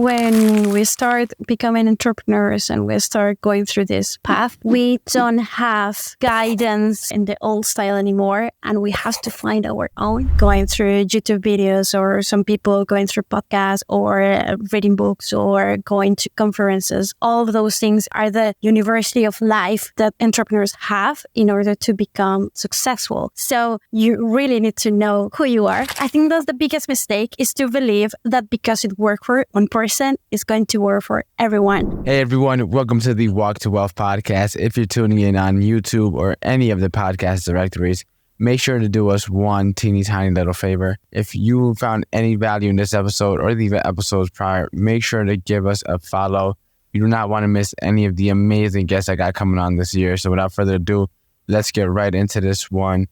when we start becoming entrepreneurs and we start going through this path, we don't have guidance in the old style anymore, and we have to find our own, going through YouTube videos, or some people going through podcasts, or reading books, or going to conferences. All of those things are the university of life that entrepreneurs have in order to become successful. So you really need to know who you are. I think that's the biggest mistake, is to believe that because it worked for one person, it's going to work for everyone. Hey everyone, welcome to the Walk to Wealth podcast. If you're tuning in on YouTube or any of the podcast directories, make sure to do us one teeny tiny little favor. If you found any value in this episode or the episodes prior, make sure to give us a follow. You do not want to miss any of the amazing guests I got coming on this year. So without further ado, let's get right into this one.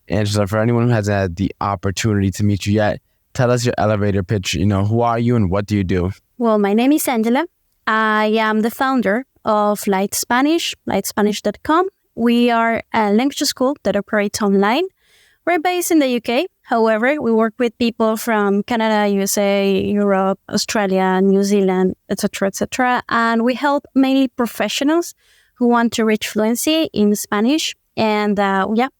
Angela, for anyone who hasn't had the opportunity to meet you yet, tell us your elevator pitch. Who are you and what do you do? Well, my name is Angela. I am the founder of Lightspanish, Lightspanishcom. We are a language school that operates online. We're based in the UK. However, we work with people from Canada, USA, Europe, Australia, New Zealand, etc., etc. And we help mainly professionals who want to reach fluency in Spanish. And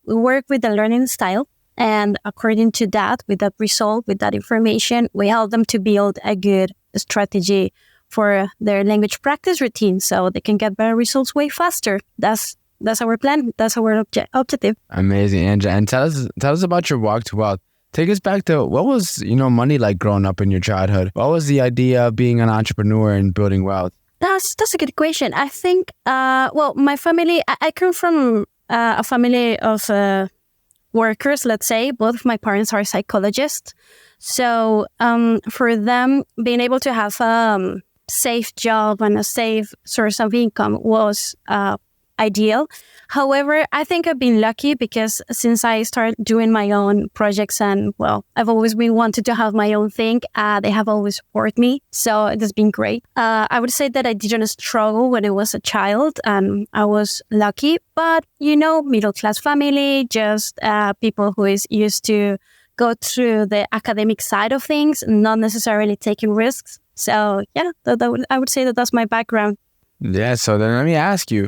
we work with the learning style. And according to that, with that result, with that information, we help them to build a good strategy for their language practice routine so they can get better results way faster. That's our plan. That's our objective. Amazing, Angela. And tell us about your walk to wealth. Take us back to what was, money like growing up in your childhood? What was the idea of being an entrepreneur and building wealth? That's a good question. I think, my family, I come from a family of workers, let's say. Both of my parents are psychologists. So for them, being able to have a safe job and a safe source of income was ideal. However, I think I've been lucky because since I started doing my own projects and, I've always been wanted to have my own thing, they have always supported me. So it has been great. I would say that I didn't struggle when I was a child and I was lucky. But, middle-class family, just people who is used to go through the academic side of things, not necessarily taking risks. So, I would say that that's my background. Yeah, so then let me ask you,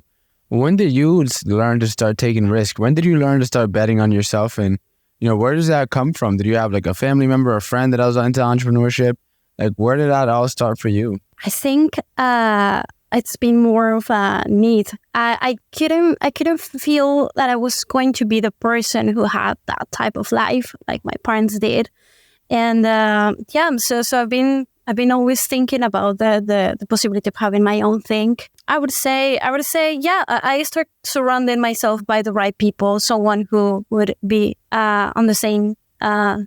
when did you learn to start taking risks? When did you learn to start betting on yourself? And, where does that come from? Did you have like a family member or a friend that was into entrepreneurship? Like, where did that all start for you? I think it's been more of a need. I couldn't feel that I was going to be the person who had that type of life like my parents did. And so I've been always thinking about the possibility of having my own thing. I would say, I start surrounding myself by the right people, someone who would be on the same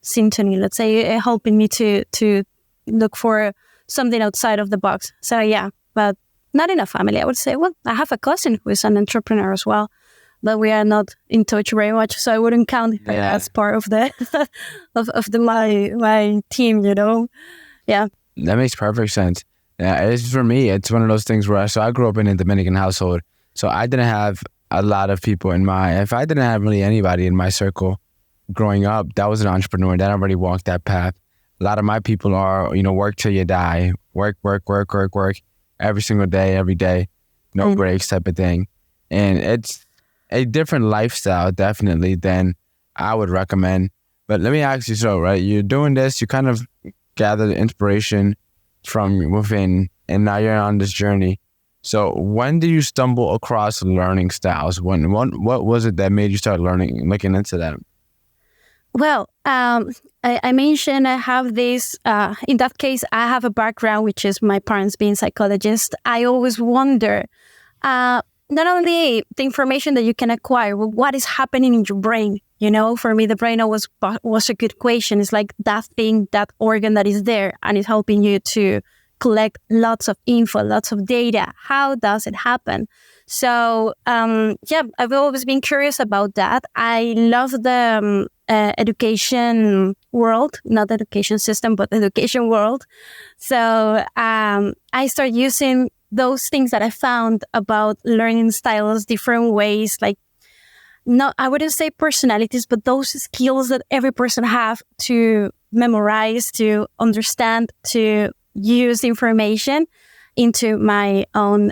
symphony, let's say, helping me to look for something outside of the box. So but not in a family. I would say, I have a cousin who is an entrepreneur as well, but we are not in touch very much, so I wouldn't count her as part of the my team. Yeah. That makes perfect sense. Yeah, it's for me. It's one of those things where I grew up in a Dominican household, so I didn't have a lot of people if I didn't have really anybody in my circle growing up that was an entrepreneur that already walked that path. A lot of my people are, work till you die, work every single day, every day, no breaks type of thing. And it's a different lifestyle, definitely, than I would recommend. But let me ask you, right? You're doing this, you kind of gather the inspiration from within, and now you're on this journey. So when did you stumble across learning styles? What was it that made you start looking into that? Well, I mentioned I have this, in that case, I have a background, which is my parents being psychologists. I always wonder, not only the information that you can acquire, but what is happening in your brain. For me, the brain always was a good question. It's like that thing, that organ that is there and is helping you to collect lots of info, lots of data. How does it happen? So, I've always been curious about that. I love the education world, not education system, but education world. So, I started using those things that I found about learning styles, different ways, like I wouldn't say personalities, but those skills that every person have to memorize, to understand, to use information into my own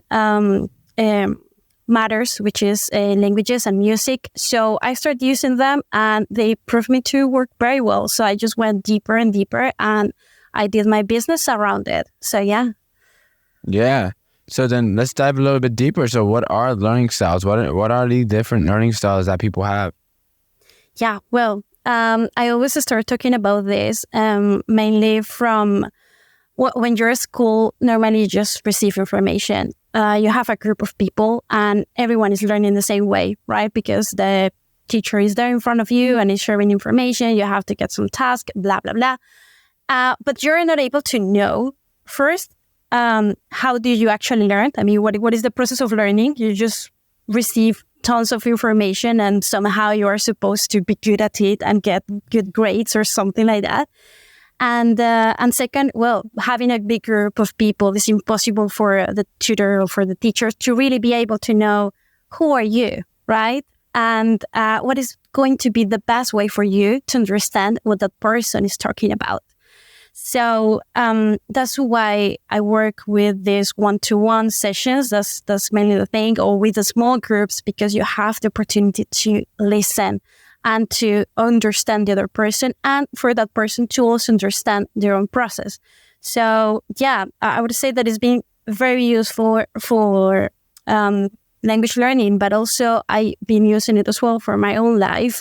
matters, which is languages and music. So I started using them and they proved me to work very well. So I just went deeper and deeper and I did my business around it. So yeah. Yeah. So then let's dive a little bit deeper. So what are learning styles? What are the different learning styles that people have? Yeah, well, I always start talking about this mainly from when you're at school, normally you just receive information. You have a group of people and everyone is learning the same way, right? Because the teacher is there in front of you and is sharing information. You have to get some task, blah, blah, blah. But you're not able to know first, how do you actually learn? I mean, what is the process of learning? You just receive tons of information and somehow you are supposed to be good at it and get good grades or something like that. And second, well, having a big group of people is impossible for the tutor or for the teacher to really be able to know who are you, right? And what is going to be the best way for you to understand what that person is talking about. So that's why I work with these one-to-one sessions. That's mainly the thing, or with the small groups, because you have the opportunity to listen and to understand the other person, and for that person to also understand their own process. So yeah, I would say that it's been very useful for language learning, but also I've been using it as well for my own life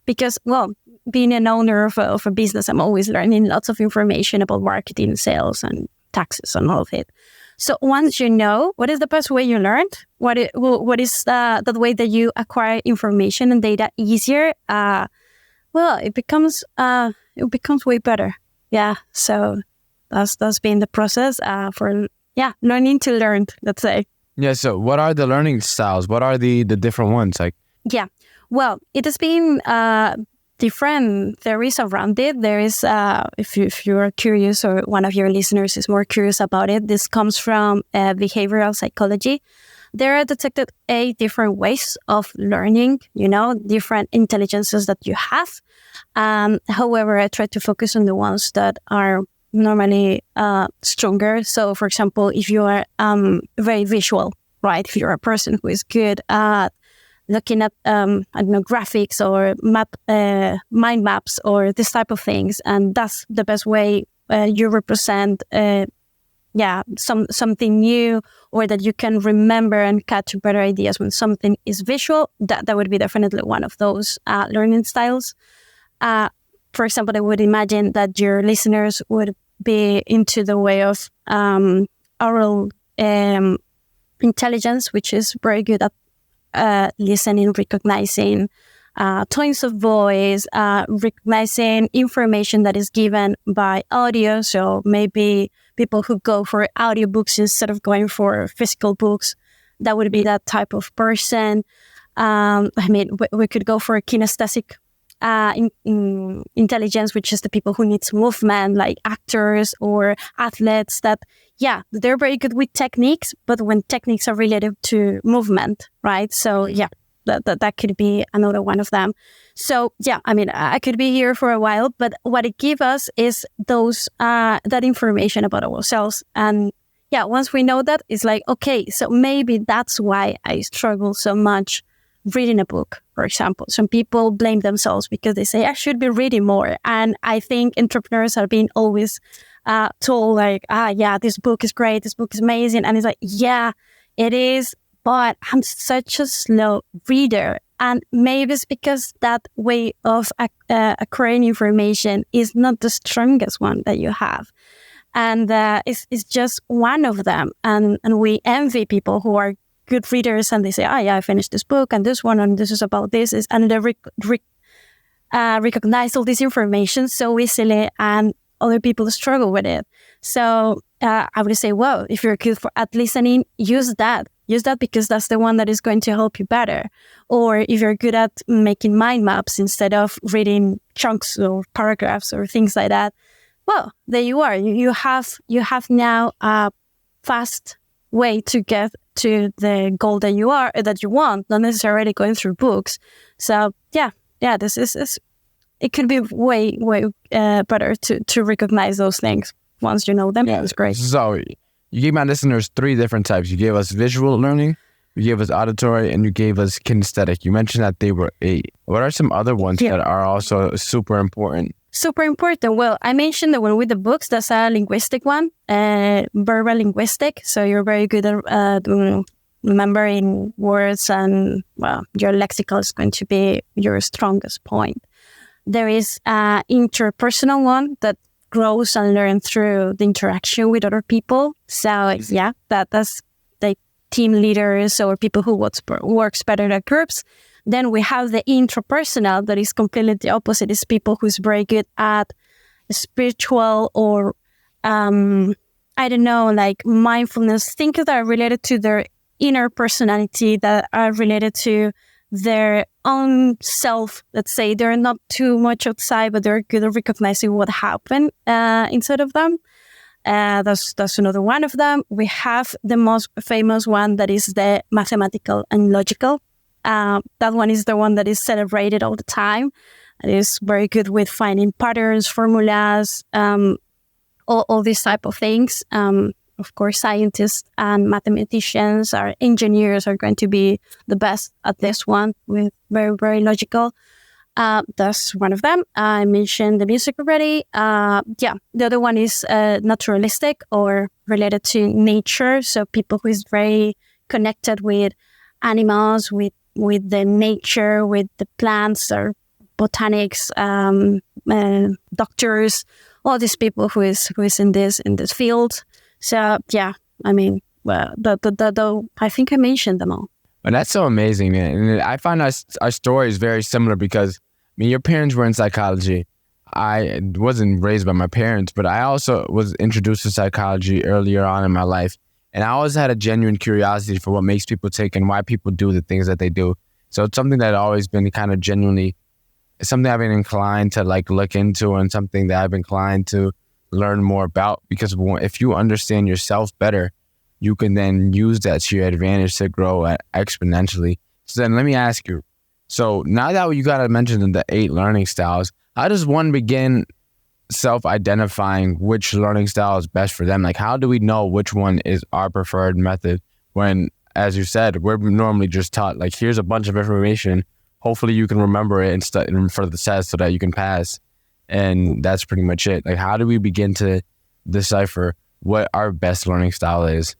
because, well, being an owner of a business, I'm always learning lots of information about marketing, sales, and taxes, and all of it. So once you know what is the best way you learned, what is the way that you acquire information and data easier, well, it becomes way better. Yeah. So that's been the process for learning to learn. Let's say. Yeah. So what are the learning styles? What are the different ones like? Yeah. Well, it has been different theories around it. There is, if you are curious or one of your listeners is more curious about it, this comes from behavioral psychology. There are detected 8 different ways of learning, different intelligences that you have. However, I try to focus on the ones that are normally stronger. So, for example, if you are very visual, right? If you're a person who is good at looking at, graphics or mind maps or this type of things. And that's the best way you represent, something new, or that you can remember and catch better ideas when something is visual. That would be definitely one of those learning styles. For example, I would imagine that your listeners would be into the way of oral intelligence, which is very good at listening, recognizing tones of voice, recognizing information that is given by audio. So maybe people who go for audiobooks instead of going for physical books, that would be that type of person. We could go for kinesthetic intelligence, which is the people who needs movement, like actors or athletes that, they're very good with techniques, but when techniques are related to movement, right? So that could be another one of them. So I could be here for a while, but what it gives us is those that information about ourselves. And once we know that, it's like, okay, so maybe that's why I struggle so much reading a book, for example. Some people blame themselves because they say, I should be reading more. And I think entrepreneurs are being always told like, this book is great, this book is amazing. And it's like, it is, but I'm such a slow reader. And maybe it's because that way of acquiring information is not the strongest one that you have. And it's just one of them. And we envy people who are good readers and they say, I finished this book and this one and this is about this. And they recognize all this information so easily, and other people struggle with it. So I would say, well, if you're good at listening, use that because that's the one that is going to help you better. Or if you're good at making mind maps instead of reading chunks or paragraphs or things like that, well, there you are. You have now a fast way to get to the goal that you want, not necessarily going through books. So this is it could be way better to recognize those things once you know them, Yeah. it's great. So you gave my listeners 3 different types. You gave us visual learning, you gave us auditory, and you gave us kinesthetic. You mentioned that they were 8. What are some other ones that are also super important? Super important. Well, I mentioned the one with the books. That's a linguistic one, verbal linguistic. So you're very good at remembering words, and your lexical is going to be your strongest point. There is an interpersonal one that grows and learns through the interaction with other people. So that's like team leaders or people who works better at groups. Then we have the intrapersonal that is completely the opposite. It's people who's very good at spiritual or, like mindfulness, things that are related to their inner personality, that are related to their own self. Let's say they're not too much outside, but they're good at recognizing what happened inside of them. That's another one of them. We have the most famous one that is the mathematical and logical. That one is the one that is celebrated all the time. It is very good with finding patterns, formulas, all these type of things. Of course, scientists and mathematicians or engineers are going to be the best at this one, with very, very logical. That's one of them. I mentioned the music already. The other one is naturalistic or related to nature. So people who is very connected with animals, with the nature, with the plants or botanics, doctors, all these people who is in this field. So I mean, I think I mentioned them all. And that's so amazing, man. And I find our story is very similar because, your parents were in psychology. I wasn't raised by my parents, but I also was introduced to psychology earlier on in my life. And I always had a genuine curiosity for what makes people tick and why people do the things that they do. So it's something that I've always been kind of genuinely, something I've been inclined to look into, and something that I've been inclined to learn more about. Because if you understand yourself better, you can then use that to your advantage to grow exponentially. So then let me ask you, so now that you got to mention the 8 learning styles, how does one begin self-identifying which learning style is best for them? Like, how do we know which one is our preferred method when, as you said, we're normally just taught, here's a bunch of information. Hopefully you can remember it and study in front of the test so that you can pass. And that's pretty much it. How do we begin to decipher what our best learning style is?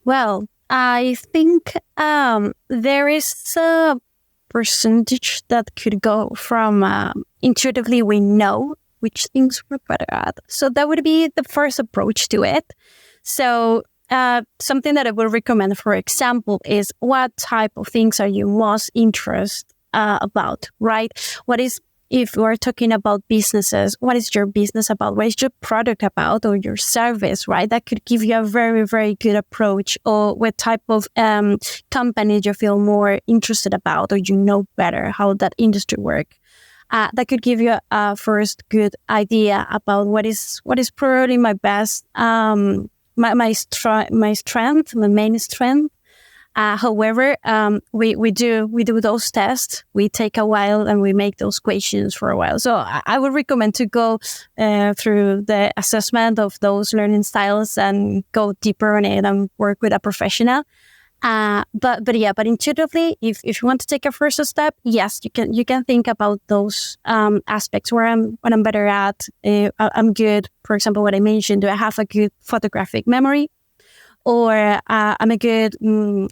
Well, I think there is a percentage that could go from intuitively we know which things we're better at. So that would be the first approach to it. So something that I would recommend, for example, is what type of things are you most interested about, right? If we're talking about businesses, what is your business about? What is your product about, or your service, right? That could give you a very, very good approach. Or what type of company you feel more interested about, or you know better how that industry works. That could give you a first good idea about what is probably my best, my strength, my main strength. However, we do those tests. We take a while and we make those questions for a while. So I would recommend to go through the assessment of those learning styles and go deeper on it and work with a professional. But intuitively, if you want to take a first step, yes, you can think about those aspects where I'm better at. I'm good. For example, what I mentioned, do I have a good photographic memory? Or I'm a good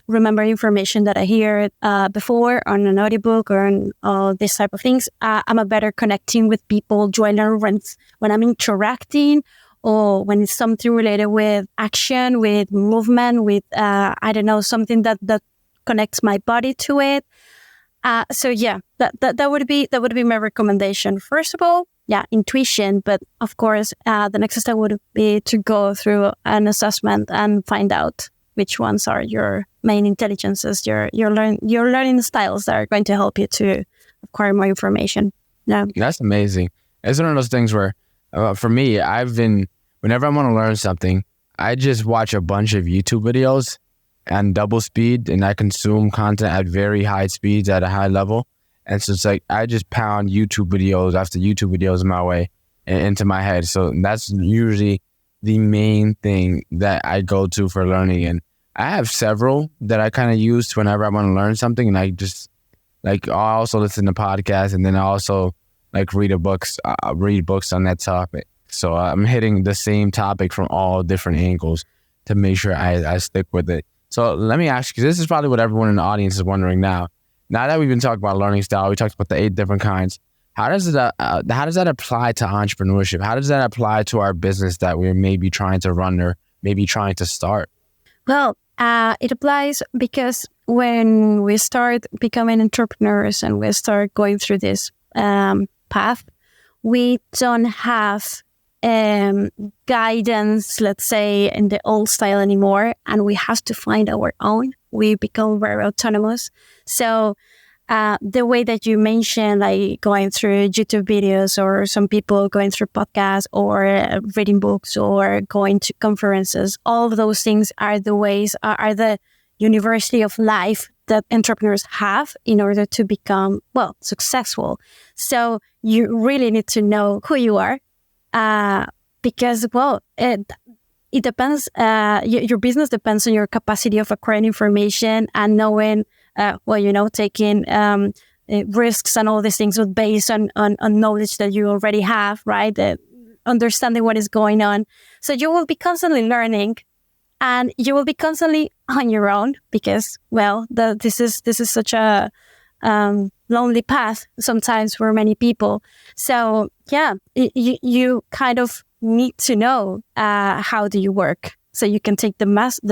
remember information that I hear before on an audiobook or on all these type of things. I'm a better connecting with people. Do I learn when I'm interacting, or when it's something related with action, with movement, with something that connects my body to it. That would be my recommendation. First of all, intuition. But of course, the next step would be to go through an assessment and find out which ones are your main intelligences, your learning styles that are going to help you to acquire more information. Yeah, that's amazing. It's one of those things where, for me, whenever I want to learn something, I just watch a bunch of YouTube videos and double speed, and I consume content at very high speeds at a high level. And so it's I just pound YouTube videos after YouTube videos my way. into my head. So that's usually the main thing that I go to for learning. And I have several that I kind of use whenever I want to learn something. And I just I also listen to podcasts, and then I also read books on that topic. So I'm hitting the same topic from all different angles to make sure I stick with it. So let me ask you, this is probably what everyone in the audience is wondering now. Now that we've been talking about learning style, we talked about the 8 different kinds. How does that apply to entrepreneurship? How does that apply to our business that we're maybe trying to run or maybe trying to start? Well, it applies because when we start becoming entrepreneurs and we start going through this path, we don't have guidance, let's say, in the old style anymore, and we have to find our own. We become very autonomous. So the way that you mentioned, like going through YouTube videos, or some people going through podcasts, or reading books, or going to conferences, all of those things are the ways, are the university of life that entrepreneurs have in order to become, successful. So you really need to know who you are, because, it depends, your business depends on your capacity of acquiring information and knowing, taking risks and all these things based on knowledge that you already have, right? Understanding what is going on. So you will be constantly learning, and you will be constantly on your own because, this is such a lonely path sometimes for many people. So you kind of need to know how do you work, so you can take the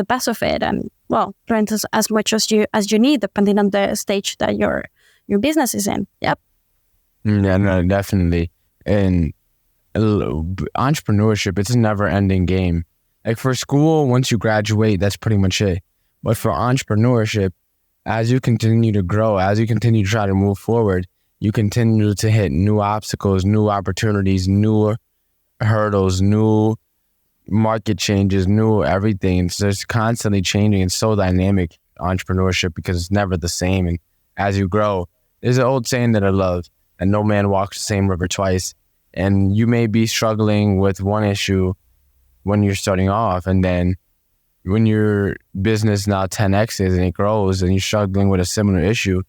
best of it and learn as much as you need, depending on the stage that your business is in. Yep. Yeah, no, definitely. And entrepreneurship, it's a never-ending game. Like for school, once you graduate, that's pretty much it. But for entrepreneurship, as you continue to grow, as you continue to try to move forward, you continue to hit new obstacles, new opportunities, new hurdles, new market changes, new everything. So it's constantly changing. It's so dynamic, entrepreneurship, because it's never the same. And as you grow, there's an old saying that I love, and no man walks the same river twice. And you may be struggling with one issue when you're starting off, and then when your business now 10x's and it grows and you're struggling with a similar issue,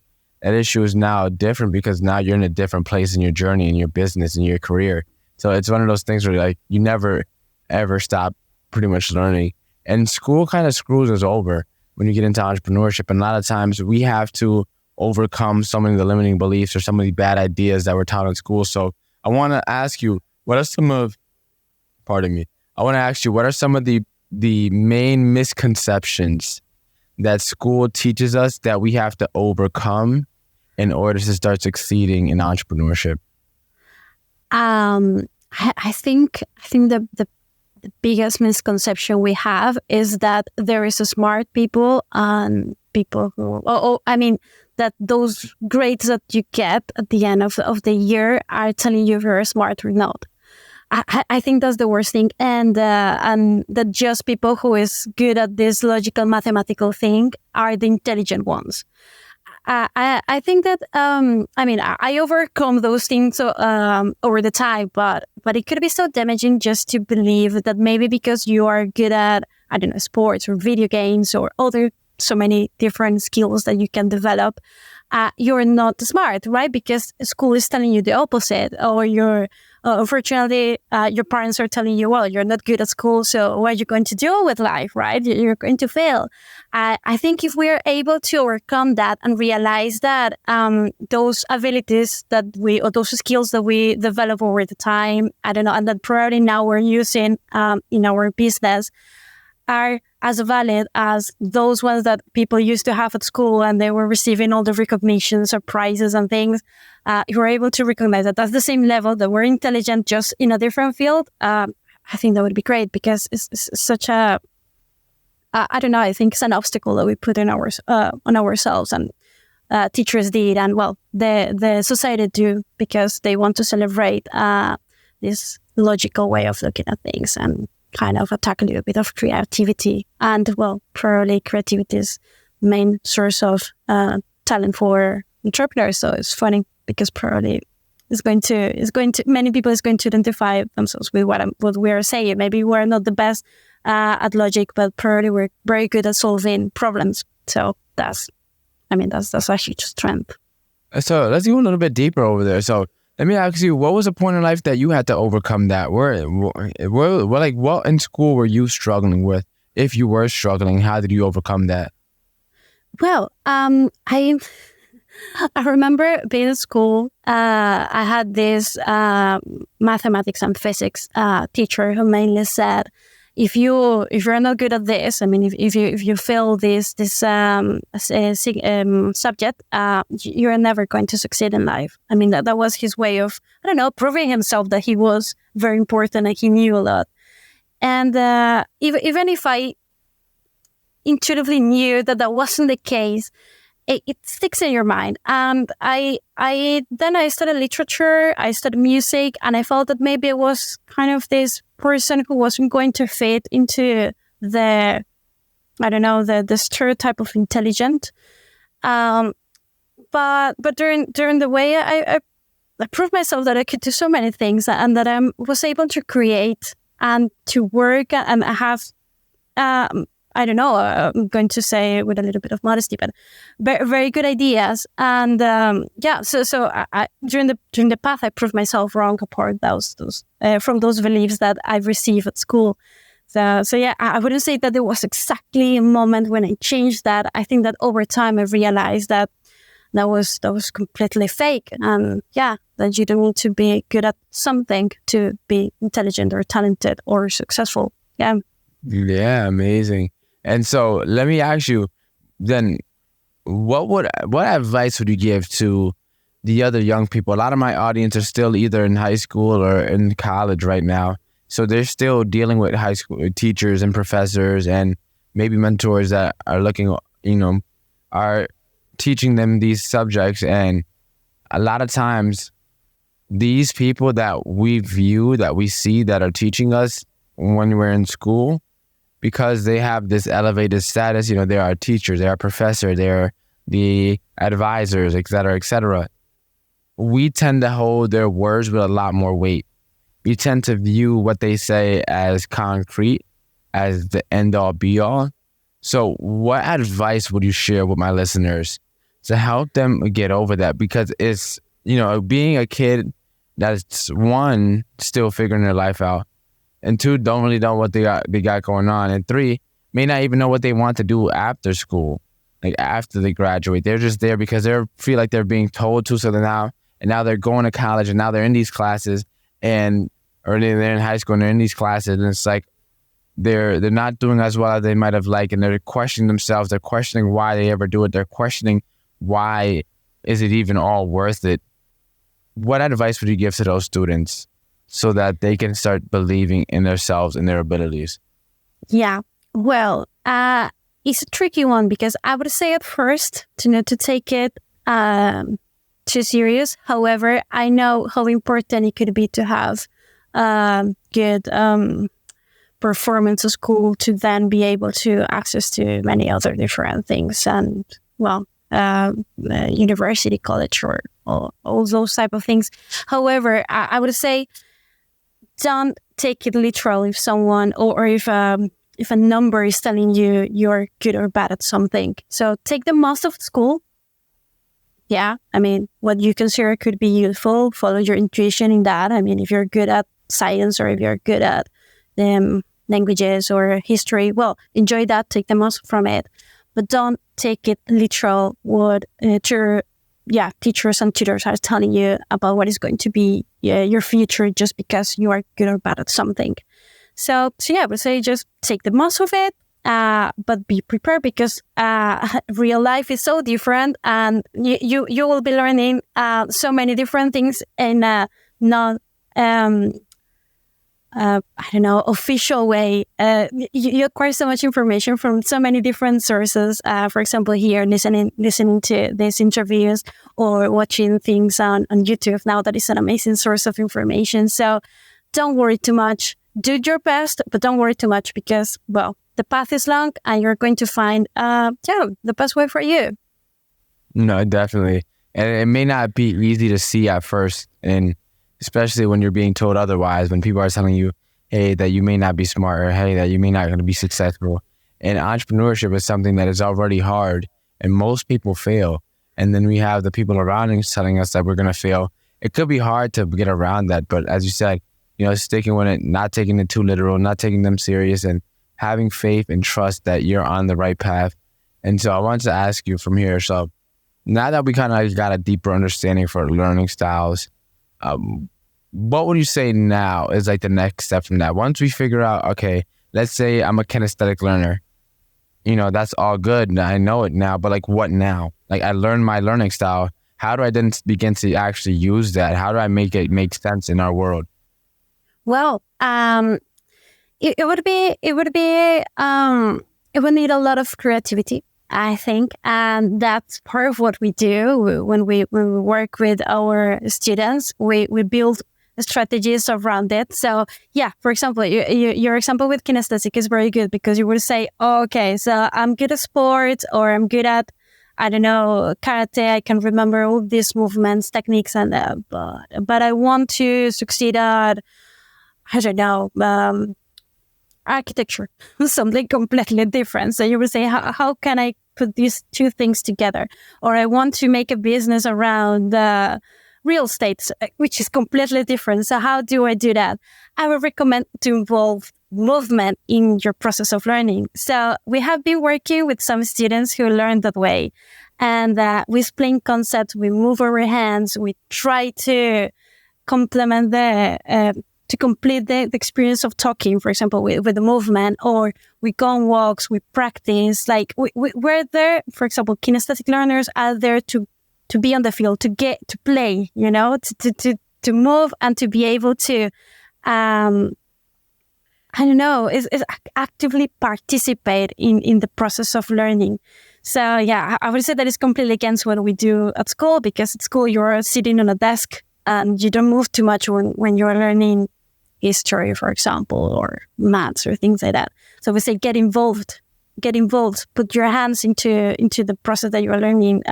that issue is now different because now you're in a different place in your journey, in your business, in your career. So it's one of those things where you never ever stop pretty much learning. And school kind of screws us over when you get into entrepreneurship. And a lot of times we have to overcome some of the limiting beliefs or some of the bad ideas that were taught in school. So I want to ask you, what are some of the main misconceptions that school teaches us that we have to overcome in order to start succeeding in entrepreneurship? I think the biggest misconception we have is that there is a smart people and people who, that those grades that you get at the end of the year are telling you if you're smart or not. I think that's the worst thing, and that just people who is good at this logical mathematical thing are the intelligent ones. I think that I overcome those things over the time, but it could be so damaging just to believe that maybe because you are good at, I don't know, sports or video games or other so many different skills that you can develop, you're not smart, right? Because school is telling you the opposite, or unfortunately, your parents are telling you, well, you're not good at school, so what are you going to do with life, right? You're going to fail. I think if we are able to overcome that and realize that those abilities or those skills that we develop over the time, and that probably now we're using in our business, are as valid as those ones that people used to have at school and they were receiving all the recognitions or prizes and things. If we're able to recognize that that's the same level, that we're intelligent just in a different field, I think that would be great, because it's such a, I think it's an obstacle that we put in on ourselves, and teachers did, and the society do, because they want to celebrate this logical way of looking at things and kind of attack a little bit of creativity. And probably creativity is main source of talent for entrepreneurs. So it's funny because probably many people is going to identify themselves with what we are saying. Maybe we're not the best at logic, but probably we're very good at solving problems. So that's a huge strength. So let's go a little bit deeper over there. So let me ask you, what was a point in life that you had to overcome that? What in school were you struggling with? If you were struggling, how did you overcome that? Well, I remember being in school. I had this mathematics and physics teacher who mainly said, if you're not good at this, I mean, if you fail this subject, you're never going to succeed in life. I mean, that was his way of, I don't know, proving himself that he was very important and he knew a lot. And even if I intuitively knew that wasn't the case, it sticks in your mind. And I studied literature, I studied music, and I felt that maybe I was kind of this person who wasn't going to fit into the stereotype of intelligent. But during the way I proved myself that I could do so many things, and that I was able to create and to work and have I'm going to say with a little bit of modesty, but very, very good ideas. And so I during the path, I proved myself wrong apart from those beliefs that I've received at school. So yeah, I wouldn't say that there was exactly a moment when I changed that. I think that over time I realized that was completely fake, and that you don't need to be good at something to be intelligent or talented or successful. Yeah, amazing. And so let me ask you then, what advice would you give to the other young people? A lot of my audience are still either in high school or in college right now. So they're still dealing with high school teachers and professors and maybe mentors that are looking, are teaching them these subjects. And a lot of times these people that we view, that we see, that are teaching us when we're in school, because they have this elevated status, they are teachers, they are professors, they're the advisors, et cetera, we tend to hold their words with a lot more weight. We tend to view what they say as concrete, as the end-all, be-all. So what advice would you share with my listeners to help them get over that? Because it's, being a kid that's, one, still figuring their life out, and two, don't really know what they got going on, and three, may not even know what they want to do after school, like after they graduate. They're just there because they feel like they're being told to, so now they're going to college, and now they're in these classes, or they're in high school and they're in these classes, and it's like they're not doing as well as they might have liked, and they're questioning themselves, they're questioning why they ever do it, they're questioning why is it even all worth it. What advice would you give to those students so that they can start believing in themselves and their abilities? Yeah, well, it's a tricky one, because I would say at first to take it too serious. However, I know how important it could be to have good performance at school, to then be able to access to many other different things, and university, college, or all those type of things. However, I would say, don't take it literal if someone or if a number is telling you you're good or bad at something. So take the most of school. Yeah, I mean, what you consider could be useful, follow your intuition in that. I mean, if you're good at science, or if you're good at languages or history, well, enjoy that, take the most from it. But don't take it literal what teachers and tutors are telling you about what is going to be your future, just because you are good or bad at something. So I would say just take the most of it, but be prepared, because real life is so different, and you will be learning so many different things in a not official way. You acquire so much information from so many different sources. For example, here, listening to these interviews or watching things on YouTube now, that is an amazing source of information. So don't worry too much. Do your best, but don't worry too much, because, well, the path is long, and you're going to find the best way for you. No, definitely. And it may not be easy to see at first, and especially when you're being told otherwise, when people are telling you, hey, that you may not be smart, or hey, that you may not going to be successful. And entrepreneurship is something that is already hard, and most people fail. And then we have the people around us telling us that we're going to fail. It could be hard to get around that, but as you said, sticking with it, not taking it too literal, not taking them serious, and having faith and trust that you're on the right path. And so I wanted to ask you from here, so now that we kind of got a deeper understanding for learning styles, what would you say now is like the next step from that? Once we figure out, okay, let's say I'm a kinesthetic learner, that's all good. I know it now, but like what now? Like I learned my learning style. How do I then begin to actually use that? How do I make it make sense in our world? Well, it would need a lot of creativity, I think, and that's part of what we do when we work with our students. We build strategies around it. So yeah, for example, your example with kinesthetic is very good, because you will say, oh, okay, so I'm good at sports, or I'm good at, I don't know, karate. I can remember all these movements, techniques, and but I want to succeed at, I don't know, architecture, something completely different. So you will say, how can I put these two things together? Or I want to make a business around real estate, which is completely different. So how do I do that? I would recommend to involve movement in your process of learning. So we have been working with some students who learn that way. And we explain concepts, we move our hands, we try to complement to complete the experience of talking, for example, with the movement, or we go on walks, we practice. Like we're there, for example, kinesthetic learners are there to be on the field, to play, to move and to be able to, is actively participate in the process of learning. So yeah, I would say that it's completely against what we do at school, because at school you're sitting on a desk and you don't move too much when you're learning history, for example, or maths or things like that. So we say get involved, put your hands into the process that you're learning.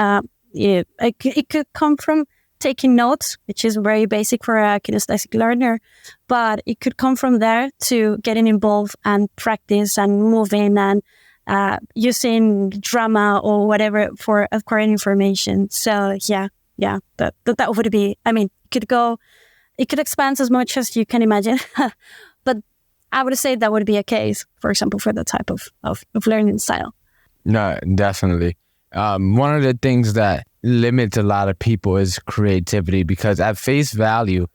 It could come from taking notes, which is very basic for a kinesthetic learner, but it could come from there to getting involved and practice and moving and using drama or whatever for acquiring information. So yeah, that would be, it could expand as much as you can imagine, but I would say that would be a case, for example, for the type of learning style. No, definitely. One of the things that limits a lot of people is creativity, because at face value,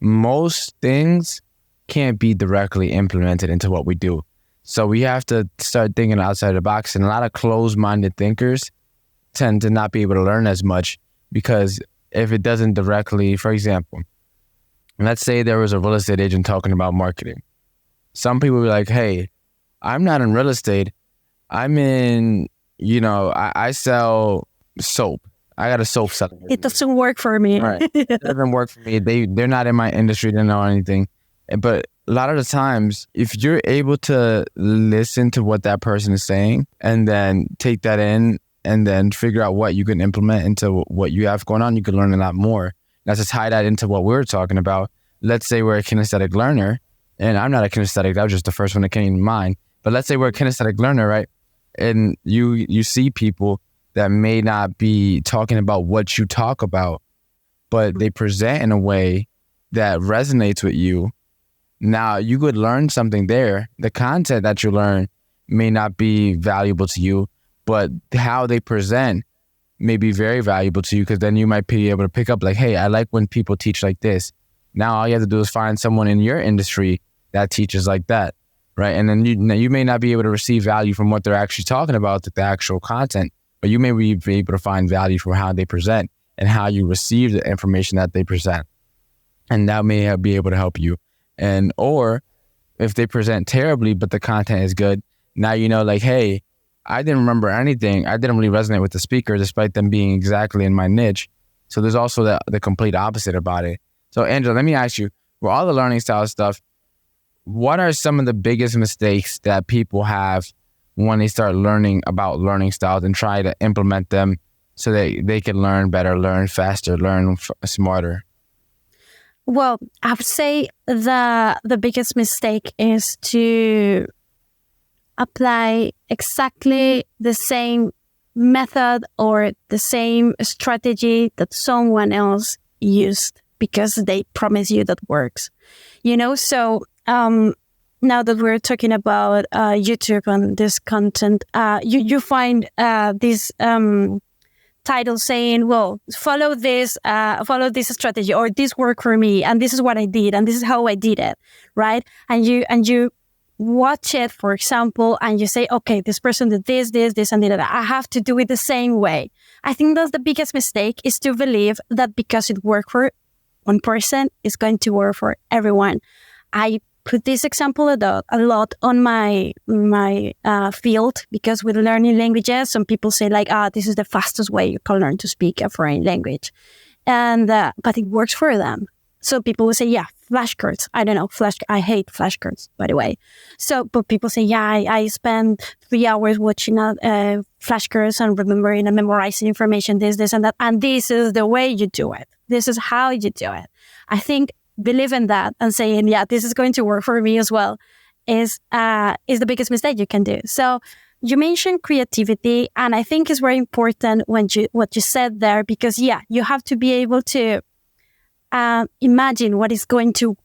most things can't be directly implemented into what we do. So we have to start thinking outside the box, and a lot of closed-minded thinkers tend to not be able to learn as much, because if it doesn't directly, for example, let's say there was a real estate agent talking about marketing. Some people be like, hey, I'm not in real estate. I'm in, I sell soap. I got a soap selling. It doesn't work for me. Right. It doesn't work for me. They're not in my industry. They don't know anything. But a lot of the times, if you're able to listen to what that person is saying and then take that in and then figure out what you can implement into what you have going on, you can learn a lot more. Now, to tie that into what we're talking about, let's say we're a kinesthetic learner, and I'm not a kinesthetic, that was just the first one that came to mind. But let's say we're a kinesthetic learner, right? And you see people that may not be talking about what you talk about, but they present in a way that resonates with you. Now, you could learn something there. The content that you learn may not be valuable to you, but how they present may be very valuable to you, because then you might be able to pick up like, hey, I like when people teach like this. Now all you have to do is find someone in your industry that teaches like that, right? And then you may not be able to receive value from what they're actually talking about, the actual content, but you may be able to find value from how they present and how you receive the information that they present. And that may be able to help you. And or if they present terribly, but the content is good, now you know, like, hey, I didn't remember anything. I didn't really resonate with the speaker despite them being exactly in my niche. So there's also the complete opposite about it. So Angela, let me ask you, for all the learning style stuff, what are some of the biggest mistakes that people have when they start learning about learning styles and try to implement them so they can learn better, learn faster, learn smarter? Well, I would say the biggest mistake is to apply exactly the same method or the same strategy that someone else used because they promise you that works. So now that we're talking about YouTube and this content, you find this title saying, well, follow this strategy, or this worked for me, and this is what I did, and this is how I did it, right? And you watch it, for example, and you say, okay, this person did this, and that. I have to do it the same way. I think that's the biggest mistake, is to believe that because it worked for one person, it's going to work for everyone. I put this example a lot on my field, because with learning languages, some people say like, this is the fastest way you can learn to speak a foreign language. And but it works for them. So people will say, yeah, flashcards. I don't know, I hate flashcards, by the way. So, but people say, yeah, I spend 3 hours watching flashcards and remembering and memorizing information, this and that. And this is the way you do it. This is how you do it. I think believing that and saying, yeah, this is going to work for me as well is the biggest mistake you can do. So you mentioned creativity, and I think it's very important what you said there, because yeah, you have to be able to imagine what is going to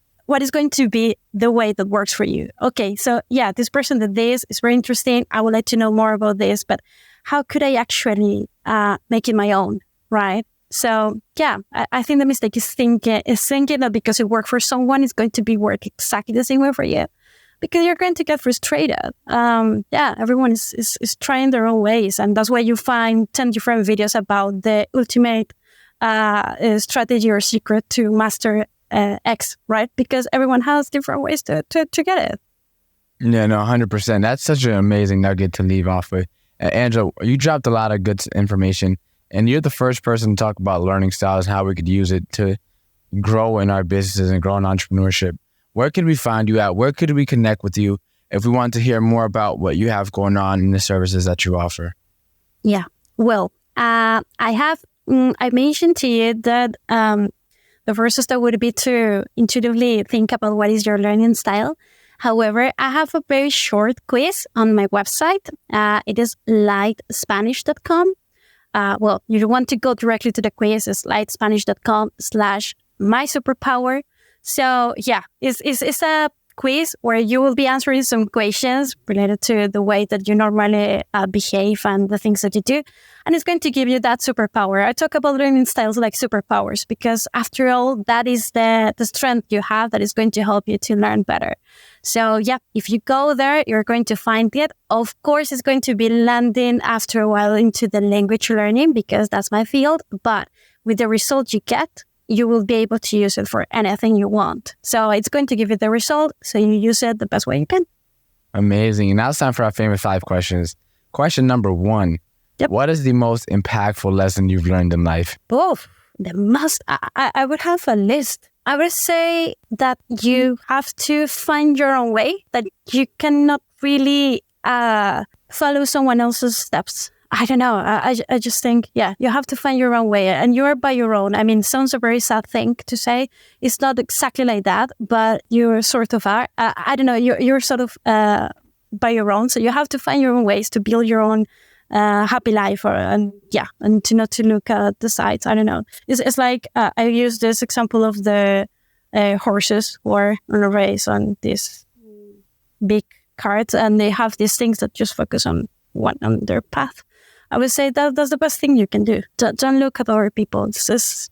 be the way that works for you. Okay, so yeah, this person did this, is very interesting. I would like to know more about this, but how could I actually make it my own, right? So yeah, I think the mistake is thinking that because it worked for someone, it's going to be work exactly the same way for you, because you're going to get frustrated. Everyone is trying their own ways, and that's why you find 10 different videos about the ultimate strategy or secret to master X, right? Because everyone has different ways to get it. Yeah, no, 100%. That's such an amazing nugget to leave off with. Angela, you dropped a lot of good information, and you're the first person to talk about learning styles and how we could use it to grow in our businesses and grow in entrepreneurship. Where could we find you at? Where could we connect with you if we want to hear more about what you have going on in the services that you offer? Yeah, well, I mentioned to you that the first step would be to intuitively think about what is your learning style. However, I have a very short quiz on my website. It is Lightspanishcom. Well, you want to go directly to the quiz. It's Lightspanishcom/mysuperpower. So yeah, it's a quiz where you will be answering some questions related to the way that you normally behave and the things that you do. And it's going to give you that superpower. I talk about learning styles like superpowers, because after all, that is the strength you have that is going to help you to learn better. So yeah, if you go there, you're going to find it. Of course, it's going to be landing after a while into the language learning, because that's my field. But with the result you get, you will be able to use it for anything you want. So it's going to give you the result, so you use it the best way you can. Amazing. Now it's time for our famous 5 questions. Question number 1. Yep. What is the most impactful lesson you've learned in life? I would have a list. I would say that you have to find your own way, that you cannot really follow someone else's steps. I don't know. I just think, yeah, you have to find your own way, and you're by your own. I mean, it sounds a very sad thing to say. It's not exactly like that, but you sort of are. I don't know. You're sort of by your own. So you have to find your own ways to build your own happy life, and to not to look at the sides. I don't know. It's like I use this example of the horses who are on a race on these big carts, and they have these things that just focus on their path. I would say that's the best thing you can do. Don't look at other people. It's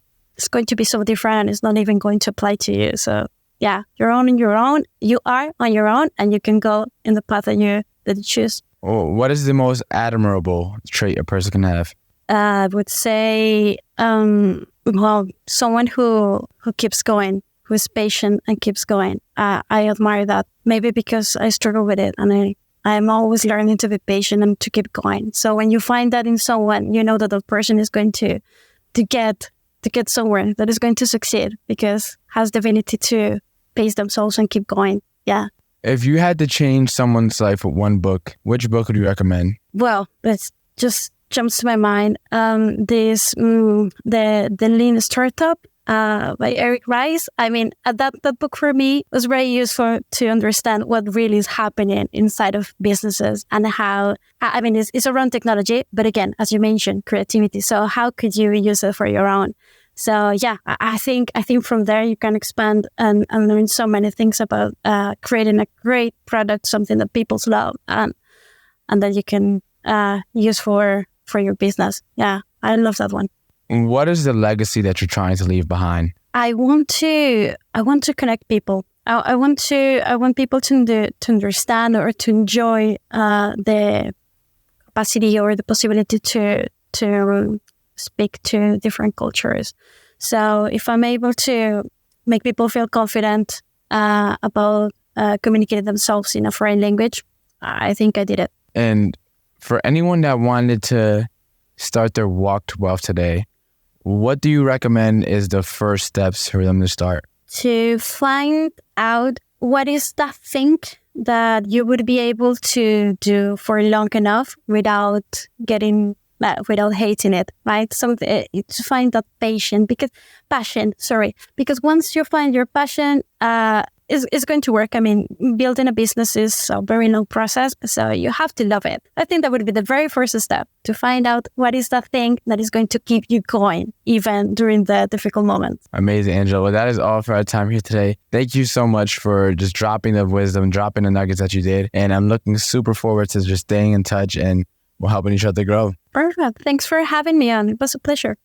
going to be so different, and it's not even going to apply to you. So yeah, you're on your own. You are on your own, and you can go in the path that you choose. Oh, what is the most admirable trait a person can have? I would say, someone who keeps going, who is patient and keeps going. I admire that. Maybe because I struggle with it, and I'm always learning to be patient and to keep going. So when you find that in someone, you know that the person is going to get somewhere, that is going to succeed, because has the ability to pace themselves and keep going. Yeah. If you had to change someone's life with one book, which book would you recommend? Well, it's just jumps to my mind. The Lean Startup by Eric Rice. I mean, that book for me was very useful to understand what really is happening inside of businesses and how, I mean, it's around technology, but again, as you mentioned, creativity. So how could you use it for your own? So yeah, I think from there you can expand and learn so many things about creating a great product, something that people love, and that you can use for your business. Yeah, I love that one. What is the legacy that you're trying to leave behind? I want to connect people. I want people to understand or to enjoy the capacity or the possibility to speak to different cultures. So if I'm able to make people feel confident about communicating themselves in a foreign language, I think I did it. And for anyone that wanted to start their walk to wealth today, what do you recommend is the first steps for them to start? To find out what is that thing that you would be able to do for long enough without hating it, right? So to find that passion, because once you find your passion, it's going to work. I mean, building a business is a very long process, so you have to love it. I think that would be the very first step, to find out what is that thing that is going to keep you going, even during the difficult moments. Amazing, Angela. Well, that is all for our time here today. Thank you so much for just dropping the wisdom, dropping the nuggets that you did. And I'm looking super forward to just staying in touch and we're helping each other grow. Perfect. Thanks for having me on. It was a pleasure.